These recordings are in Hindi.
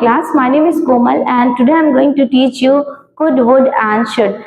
class. My name is Komal and today I am going to teach you could, would and should.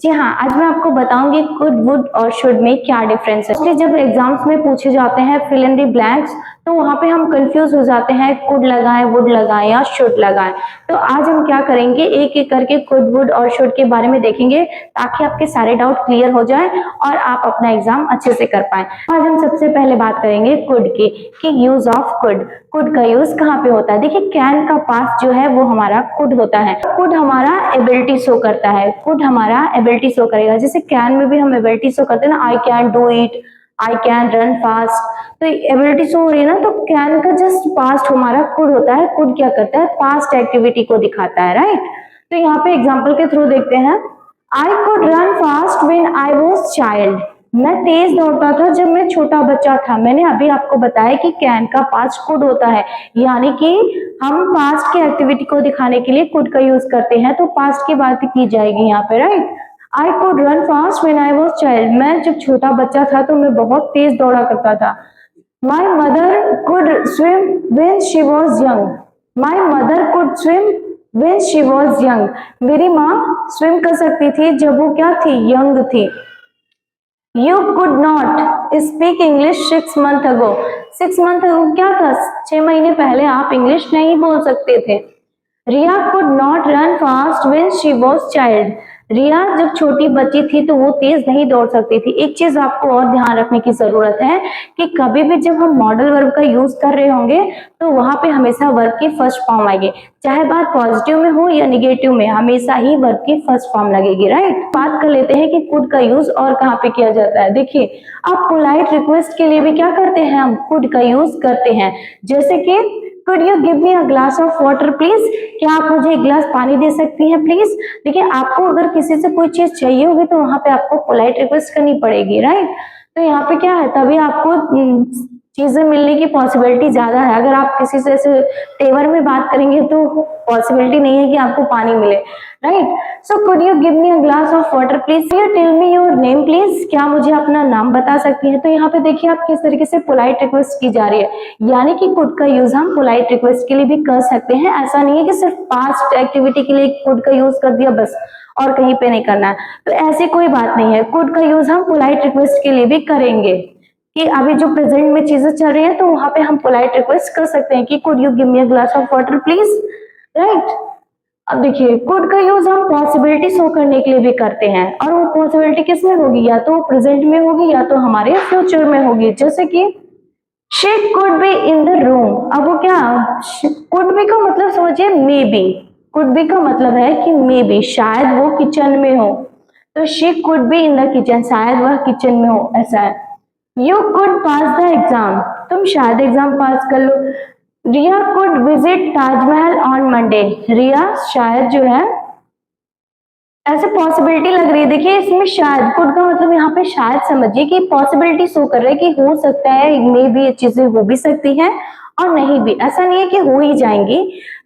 जी हाँ, आज मैं आपको बताऊंगी कुड, वुड और शुड में क्या डिफरेंस है। इसलिए जब एग्जाम्स में पूछे जाते हैं फिल इन द ब्लैंक्स तो वहां पे हम कंफ्यूज हो जाते हैं, कुड लगाएं, वुड लगाएं या शुड लगाएं। तो आज हम क्या करेंगे, एक एक करके कुड, वुड और शुड के बारे में देखेंगे ताकि आपके सारे डाउट क्लियर हो जाए और आप अपना एग्जाम अच्छे से कर पाए। आज हम सबसे पहले बात करेंगे कुड की, कि यूज ऑफ कुड। कुड का यूज कहाँ पे होता है? देखिए, कैन का पास्ट जो है वो हमारा कुड होता है। कुड हमारा एबिलिटी शो करता है, कुड हमारा एबिलिटी शो करेगा। जैसे कैन में भी हम एबिलिटी शो करते हैं ना, I can do it, I can run fast, तो एबिलिटी शो हो रही है ना। तो कैन का जस्ट पास्ट हमारा कुड होता है। कुड क्या करता है? पास्ट एक्टिविटी को दिखाता है, राइट। तो यहाँ पे एग्जाम्पल के थ्रू देखते हैं। I could run fast when I was child. मैं तेज दौड़ता था जब मैं छोटा बच्चा था। मैंने अभी आपको बताया कि कैन का पास्ट कुड होता है, यानी कि हम पास्ट की एक्टिविटी को दिखाने के लिए कुड का यूज करते हैं, तो पास्ट की बात की जाएगी यहाँ पे, right. I could run fast when I was child. मैं जब छोटा बच्चा था तो मैं बहुत तेज दौड़ा करता था। My mother could swim when she was young. My mother could swim when she was young. मेरी माँ स्विम कर सकती थी जब वो क्या थी? यंग थी। You could not speak English 6 months ago. 6 months ago क्या था? 6 महीने पहले आप इंग्लिश नहीं बोल सकते थे। रिया could not run fast when she was child. रिया जब छोटी बच्ची थी तो वो तेज नहीं दौड़ सकती थी। एक चीज आपको और ध्यान रखने की जरूरत है कि कभी भी जब हम मॉडल वर्ब का यूज कर रहे होंगे तो वहां पे हमेशा वर्ब की फर्स्ट फॉर्म आएगी, चाहे बात पॉजिटिव में हो या निगेटिव में, हमेशा ही वर्ब की फर्स्ट फॉर्म लगेगी, राइट। बात कर लेते हैं कि कुड का यूज और कहाँ पे किया जाता है। देखिए, आप पोलाइट रिक्वेस्ट के लिए भी क्या करते हैं? हम कुड का यूज करते हैं। जैसे कि Could you give me a glass of water please? क्या आप मुझे एक गिलास पानी दे सकती हैं प्लीज? देखिए, आपको अगर किसी से कोई चीज चाहिए होगी तो वहां पे आपको पोलाइट रिक्वेस्ट करनी पड़ेगी, राइट। तो यहाँ पे क्या है, तभी आपको चीजें मिलने की पॉसिबिलिटी ज्यादा है। अगर आप किसी से ऐसे तेवर में बात करेंगे तो पॉसिबिलिटी नहीं है कि आपको पानी मिले, right. So could you give me a glass of water please? You tell me your name please? क्या मुझे अपना नाम बता सकती हैं? तो यहाँ पे देखिए आप किस तरीके से पोलाइट रिक्वेस्ट की जा रही है, यानी कि कुड का यूज हम पोलाइट रिक्वेस्ट के लिए भी कर सकते हैं। ऐसा नहीं है कि सिर्फ पास्ट एक्टिविटी के लिए कुड का यूज कर दिया बस और कहीं पे नहीं करना है, तो ऐसी कोई बात नहीं है। कुड का यूज हम पोलाइट रिक्वेस्ट के लिए भी करेंगे कि अभी जो प्रेजेंट में चीजें चल रही है तो वहां पे हम पोलाइट रिक्वेस्ट कर सकते हैं कि could you give me a glass of water please, right. अब देखिए, कुड का यूज हम पॉसिबिलिटी शो करने के लिए भी करते हैं, और वो पॉसिबिलिटी किस में होगी? या तो प्रेजेंट में होगी या तो हमारे फ्यूचर में होगी। जैसे कि she could be in the room. अब वो क्या, कुड बी का मतलब समझिए मे बी। कुड बी का मतलब है कि मे बी, शायद वो किचन में हो, तो she could be in the kitchen, शायद वह किचन में हो, ऐसा है। You could pass the exam, तुम शायद एग्जाम पास कर लो। Riya could visit Taj Mahal on Monday. Riya शायद जो है, ऐसे पॉसिबिलिटी लग रही है। देखिए, इसमें शायद, कुड का मतलब यहाँ पे शायद समझिए कि पॉसिबिलिटी शो कर रहे हैं कि हो सकता है, मे भी ये चीजें हो भी सकती हैं और नहीं भी। ऐसा नहीं है कि हो ही जाएंगी,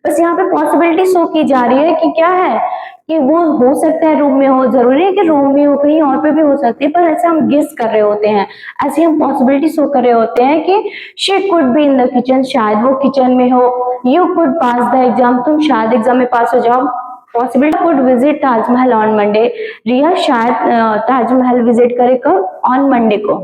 बस यहाँ पे पॉसिबिलिटी शो की जा रही है कि क्या है, कि वो हो सकता है रूम में हो, जरूरी है कि रूम में हो, कहीं और पे भी हो सकती है, पर ऐसे हम गेस कर रहे होते हैं, ऐसे हम पॉसिबिलिटी शो कर रहे होते हैं कि she could be in the kitchen, शायद वो किचन में हो। You could pass the exam, तुम शायद एग्जाम में पास हो जाओ। Possibility could visit Taj Mahal on Monday, Riya शायद ताजमहल विजिट करे कब? ऑन मंडे को,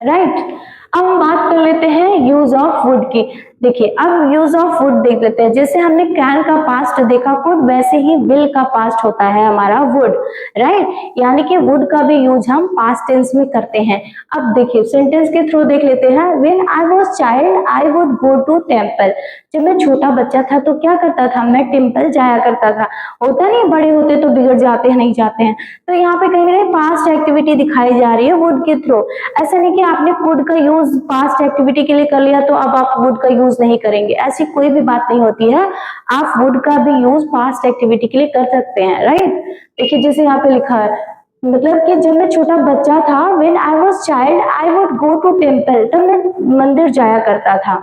राइट। अब हम बात कर लेते हैं यूज ऑफ वुड की। देखिए, अब यूज ऑफ वुड देख लेते हैं। जैसे हमने कैन का पास्ट देखा कुड, वैसे ही विल का पास्ट होता है हमारा वुड, राइट। यानी कि वुड का भी यूज हम पास्ट टेंस में करते हैं। अब देखिए, सेंटेंस के थ्रू देख लेते हैं। When I was child I would go to temple. जब मैं छोटा बच्चा था तो क्या करता था? मैं टेम्पल जाया करता था। होता नहीं, बड़े होते तो बिगड़ जाते हैं, नहीं जाते हैं। तो यहाँ पे कहीं ना कहीं पास्ट एक्टिविटी दिखाई जा रही है वुड के थ्रू। ऐसा नहीं कि आपने वुड का यूज पास्ट एक्टिविटी के लिए कर लिया तो अब आप वुड का यूज नहीं करेंगे, ऐसी कोई भी बात नहीं होती है। आप वुड का भी यूज पास्ट एक्टिविटी के लिए कर सकते हैं, राइट। देखिए, जैसे यहाँ पे लिखा है, मतलब कि जब मैं छोटा बच्चा था, when I was child I would go to temple, तब मैं मंदिर जाया करता था।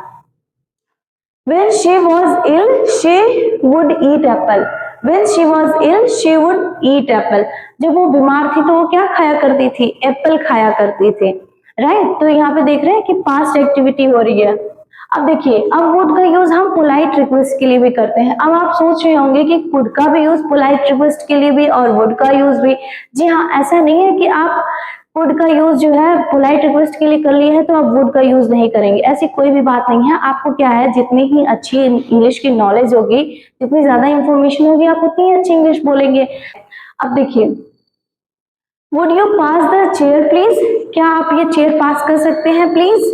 When she was ill, she would eat apple. When she was ill, she would eat apple. जब वो बीमार थी तो वो क्या खाया करती थी? एप्पल खाया करती थी, राइट? तो यहाँ पे देख रहे हैं कि पास्ट एक्टिविटी हो रही है। अब देखिए, अब वुड का यूज हम पोलाइट रिक्वेस्ट के लिए भी करते हैं। अब आप सोच रहे होंगे कि कुड का भी यूज पोलाइट रिक्वेस्ट के लिए भी और वुड का यूज भी। जी हाँ, ऐसा नहीं है कि आप वुड का यूज जो है पोलाइट रिक्वेस्ट के लिए कर लिए है तो आप वुड का यूज नहीं करेंगे, ऐसी कोई भी बात नहीं है। आपको क्या है, जितनी ही अच्छी इंग्लिश की नॉलेज होगी, जितनी ज्यादा इंफॉर्मेशन होगी, आप उतनी अच्छी इंग्लिश बोलेंगे। अब देखिए, would you pass the chair please? क्या आप ये चेयर पास कर सकते हैं please?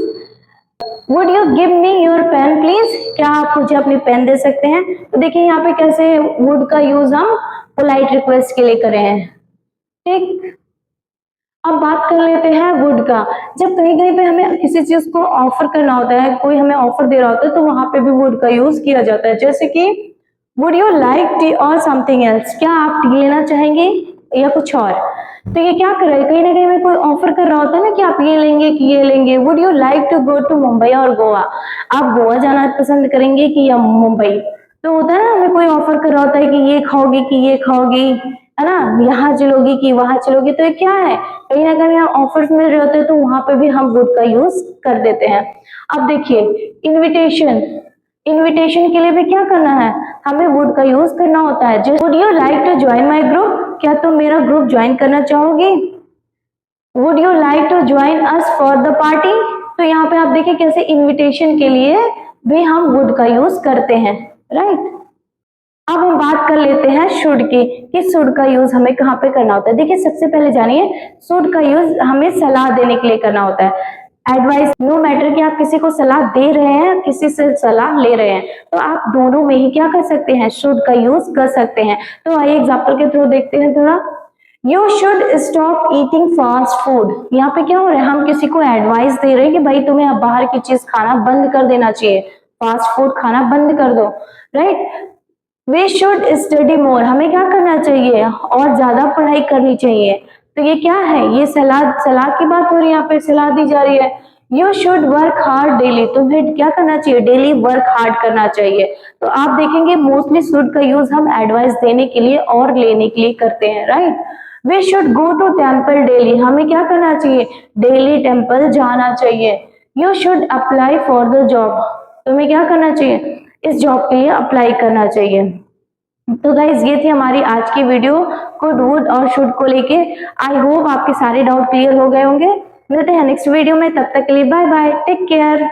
Would you give me your pen please? क्या आप मुझे अपनी पेन दे सकते हैं? तो देखिए यहाँ पे कैसे वुड का यूज हम पोलाइट रिक्वेस्ट के लिए कर रहे हैं, ठीक। अब बात कर लेते हैं वुड का। जब कहीं कहीं पे हमें किसी चीज को ऑफर करना होता है, कोई हमें ऑफर दे रहा होता है, तो वहां पे भी वुड का यूज किया जाता है। जैसे कि वुड यू लाइक टी और समथिंग एल्स? क्या आप टी लेना चाहेंगे या कुछ और? तो ये क्या कर रहे हैं, कहीं ना कहीं में कोई ऑफर कर रहा होता है ना कि आप ये लेंगे कि ये लेंगे। Would you like to go to Mumbai और गोवा? आप गोवा जाना पसंद करेंगे कि या मुंबई? तो होता है ना, हमें कोई ऑफर कर रहा होता है कि ये खाओगी कि ये खाओगी, है ना, यहाँ चलोगी कि वहां चलोगी। तो ये क्या है, कहीं ना कहीं हम ऑफर्स मिल रहे होते हैं तो वहां पे भी हम वुड का यूज कर देते हैं। अब देखिए, इनविटेशन, इनविटेशन के लिए भी क्या करना है, हमें वुड का यूज करना होता है। Would you like to join my group? क्या तुम मेरा ग्रुप ज्वाइन करना चाहोगी? Would you like to join us for the party? तो यहाँ पे आप देखिए कैसे इनविटेशन के लिए भी हम वुड का यूज करते हैं, राइट। अब हम बात कर लेते हैं शुड की, कि शुड का यूज हमें कहाँ पे करना होता है। देखिए सबसे पहले जानिए, शुड का यूज हमें सलाह देने के लिए करना होता है। एडवाइस, नो मैटर कि आप किसी को सलाह दे रहे हैं, किसी से सलाह ले रहे हैं, तो आप दोनों में ही क्या कर सकते हैं, शुड का यूज कर सकते हैं। तो आइए एग्जाम्पल के थ्रू देखते हैं थोड़ा। You should stop eating fast food. यहाँ पे क्या हो रहा है, हम किसी को एडवाइस दे रहे हैं कि भाई तुम्हें अब बाहर की चीज खाना बंद कर देना चाहिए, फास्ट फूड खाना बंद कर दो, right. We should study more, हमें क्या करना चाहिए, और ज्यादा पढ़ाई करनी चाहिए। तो ये क्या है, ये सलाह, सलाह की बात हो रही है, यहाँ पे सलाह दी जा रही है। You should work hard daily, तुम्हें क्या करना चाहिए, डेली वर्क हार्ड करना चाहिए। तो आप देखेंगे मोस्टली शुड का यूज हम एडवाइस देने के लिए और लेने के लिए करते हैं, right. We should go to temple daily, हमें क्या करना चाहिए, डेली टेम्पल जाना चाहिए। You should apply for the job, तुम्हें क्या करना चाहिए, इस जॉब के लिए अप्लाई करना चाहिए। तो गाइज ये थी हमारी आज की वीडियो कुड वुड और शुड को लेके। आई होप आपके सारे डाउट क्लियर हो गए होंगे। मिलते हैं नेक्स्ट वीडियो में, तब तक के लिए बाय बाय, टेक केयर।